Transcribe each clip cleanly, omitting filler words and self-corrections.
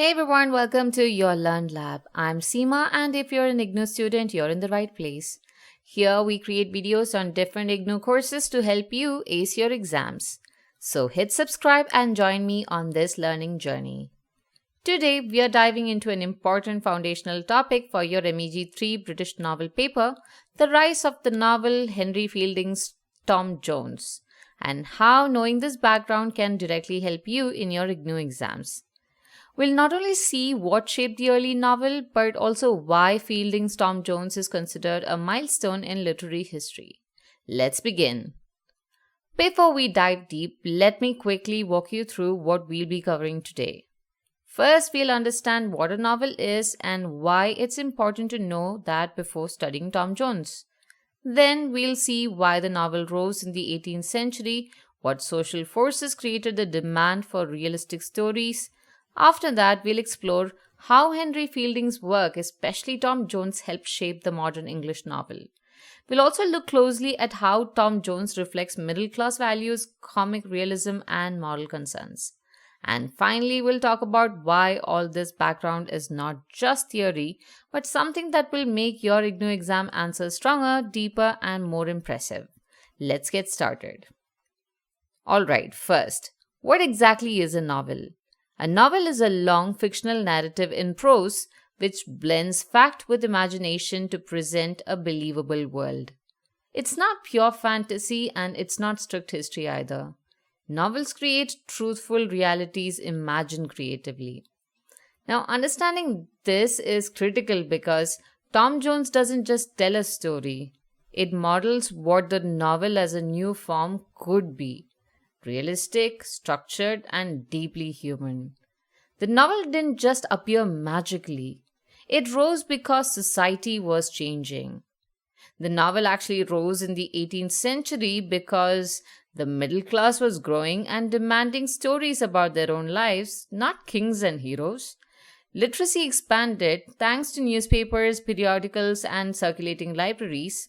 Hey everyone, welcome to Your Learn Lab. I'm Seema, and if you're an IGNOU student, you're in the right place. Here we create videos on different IGNOU courses to help you ace your exams. So hit subscribe and join me on this learning journey. Today we are diving into an important foundational topic for your MEG 3 British novel paper, the rise of the novel Henry Fielding's Tom Jones, and how knowing this background can directly help you in your IGNOU exams. We'll not only see what shaped the early novel, but also why Fielding's Tom Jones is considered a milestone in literary history. Let's begin. Before we dive deep, let me quickly walk you through what we'll be covering today. First, we'll understand what a novel is and why it's important to know that before studying Tom Jones. Then, we'll see why the novel rose in the 18th century, what social forces created the demand for realistic stories. After that, we'll explore how Henry Fielding's work, especially Tom Jones, helped shape the modern English novel. We'll also look closely at how Tom Jones reflects middle-class values, comic realism, and moral concerns. And finally, we'll talk about why all this background is not just theory, but something that will make your IGNOU exam answers stronger, deeper, and more impressive. Let's get started. Alright, first, what exactly is a novel? A novel is a long fictional narrative in prose which blends fact with imagination to present a believable world. It's not pure fantasy and it's not strict history either. Novels create truthful realities imagined creatively. Now, understanding this is critical because Tom Jones doesn't just tell a story, it models what the novel as a new form could be. Realistic, structured, and deeply human. The novel didn't just appear magically. It rose because society was changing. The novel actually rose in the 18th century because the middle class was growing and demanding stories about their own lives, not kings and heroes. Literacy expanded thanks to newspapers, periodicals, and circulating libraries,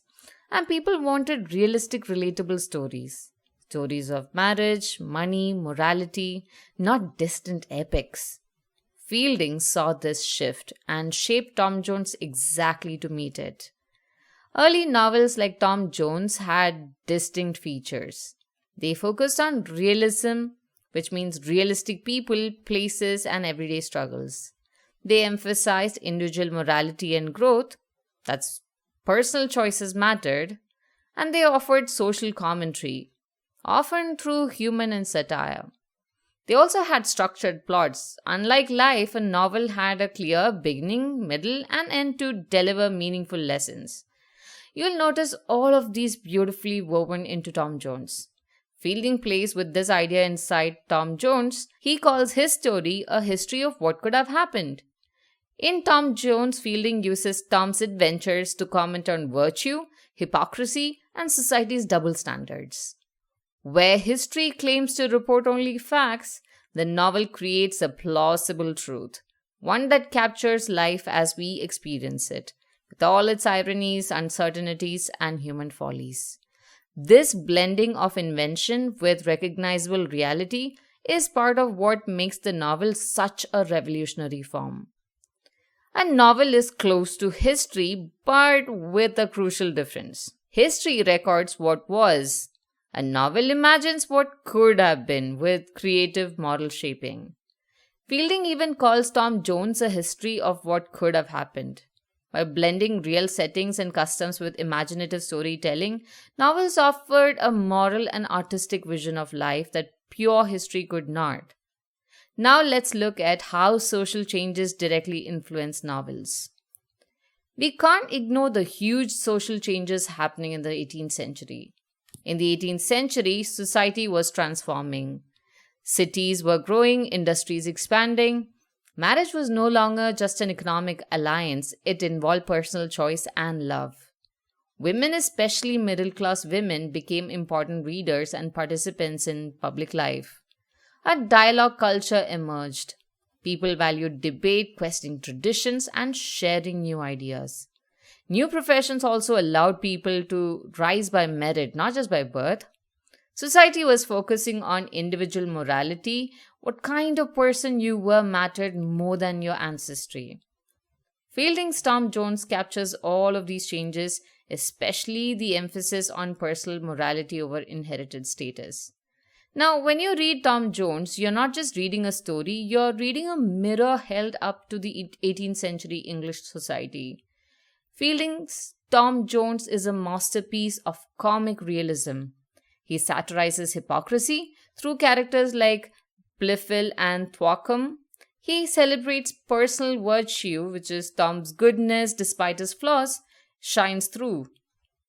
and people wanted realistic, relatable stories. Stories of marriage, money, morality, not distant epics. Fielding saw this shift and shaped Tom Jones exactly to meet it. Early novels like Tom Jones had distinct features. They focused on realism, which means realistic people, places, and everyday struggles. They emphasized individual morality and growth, that's personal choices mattered, and they offered social commentary, often through humor and satire. They also had structured plots. Unlike life, a novel had a clear beginning, middle, and end to deliver meaningful lessons. You'll notice all of these beautifully woven into Tom Jones. Fielding plays with this idea inside Tom Jones. He calls his story a history of what could have happened. In Tom Jones, Fielding uses Tom's adventures to comment on virtue, hypocrisy, and society's double standards. Where history claims to report only facts, the novel creates a plausible truth, one that captures life as we experience it, with all its ironies, uncertainties, and human follies. This blending of invention with recognizable reality is part of what makes the novel such a revolutionary form. A novel is close to history, but with a crucial difference. History records what was. A novel imagines what could have been with creative moral shaping. Fielding even calls Tom Jones a history of what could have happened. By blending real settings and customs with imaginative storytelling, novels offered a moral and artistic vision of life that pure history could not. Now let's look at how social changes directly influence novels. We can't ignore the huge social changes happening in the 18th century. In the 18th century, society was transforming. Cities were growing, industries expanding. Marriage was no longer just an economic alliance, it involved personal choice and love. Women, especially middle-class women, became important readers and participants in public life. A dialogue culture emerged. People valued debate, questioning traditions, and sharing new ideas. New professions also allowed people to rise by merit, not just by birth. Society was focusing on individual morality, What kind of person you were mattered more than your ancestry. Fielding's Tom Jones captures all of these changes, especially the emphasis on personal morality over inherited status. Now, when you read Tom Jones, you're not just reading a story, you're reading a mirror held up to the 18th century English society. Fielding's Tom Jones is a masterpiece of comic realism. He satirizes hypocrisy through characters like Blifil and Thwackum. He celebrates personal virtue, which is Tom's goodness despite his flaws, shines through.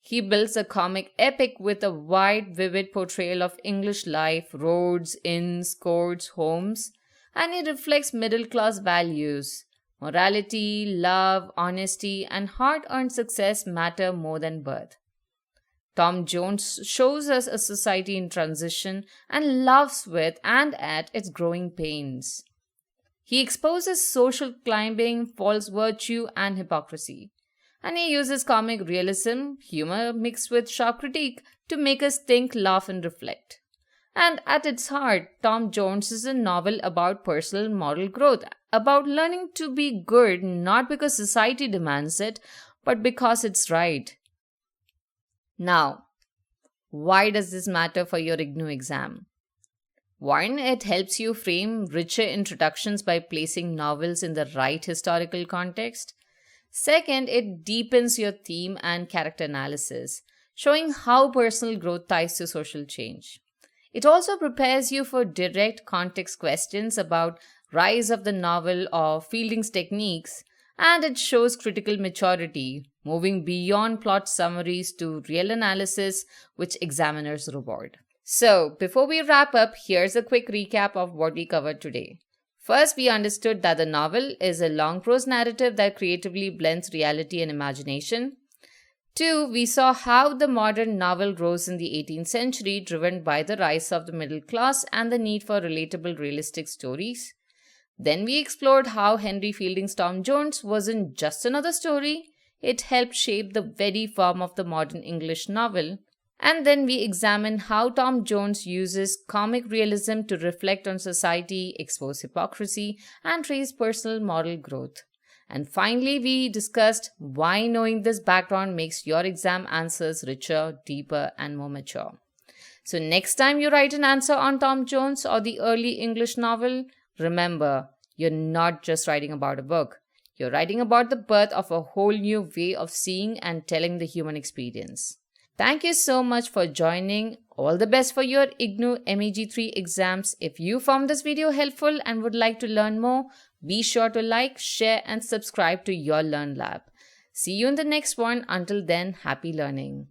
He builds a comic epic with a wide, vivid portrayal of English life, roads, inns, courts, homes, and he reflects middle class values. Morality, love, honesty, and hard earned success matter more than birth. Tom Jones shows us a society in transition and laughs with and at its growing pains. He exposes social climbing, false virtue, and hypocrisy. And he uses comic realism, humor mixed with sharp critique to make us think, laugh, and reflect. And at its heart, Tom Jones is a novel about personal moral growth, about learning to be good not because society demands it, but because it's right. Now, why does this matter for your IGNOU exam? One, it helps you frame richer introductions by placing novels in the right historical context. Second, it deepens your theme and character analysis, showing how personal growth ties to social change. It also prepares you for direct context questions about rise of the novel or Fielding's techniques, and it shows critical maturity, moving beyond plot summaries to real analysis, which examiners reward. So, before we wrap up, here's a quick recap of what we covered today. First, we understood that the novel is a long prose narrative that creatively blends reality and imagination. Two, we saw how the modern novel grows in the 18th century, driven by the rise of the middle class and the need for relatable, realistic stories. Then we explored how Henry Fielding's Tom Jones wasn't just another story, it helped shape the very form of the modern English novel. And then we examined how Tom Jones uses comic realism to reflect on society, expose hypocrisy, and trace personal moral growth. And finally, we discussed why knowing this background makes your exam answers richer, deeper, and more mature. So next time you write an answer on Tom Jones or the early English novel, remember, you're not just writing about a book. You're writing about the birth of a whole new way of seeing and telling the human experience. Thank you so much for joining. All the best for your IGNOU MEG3 exams. If you found this video helpful and would like to learn more, be sure to like, share, and subscribe to your Learn Lab. See you in the next one. Until then, happy learning.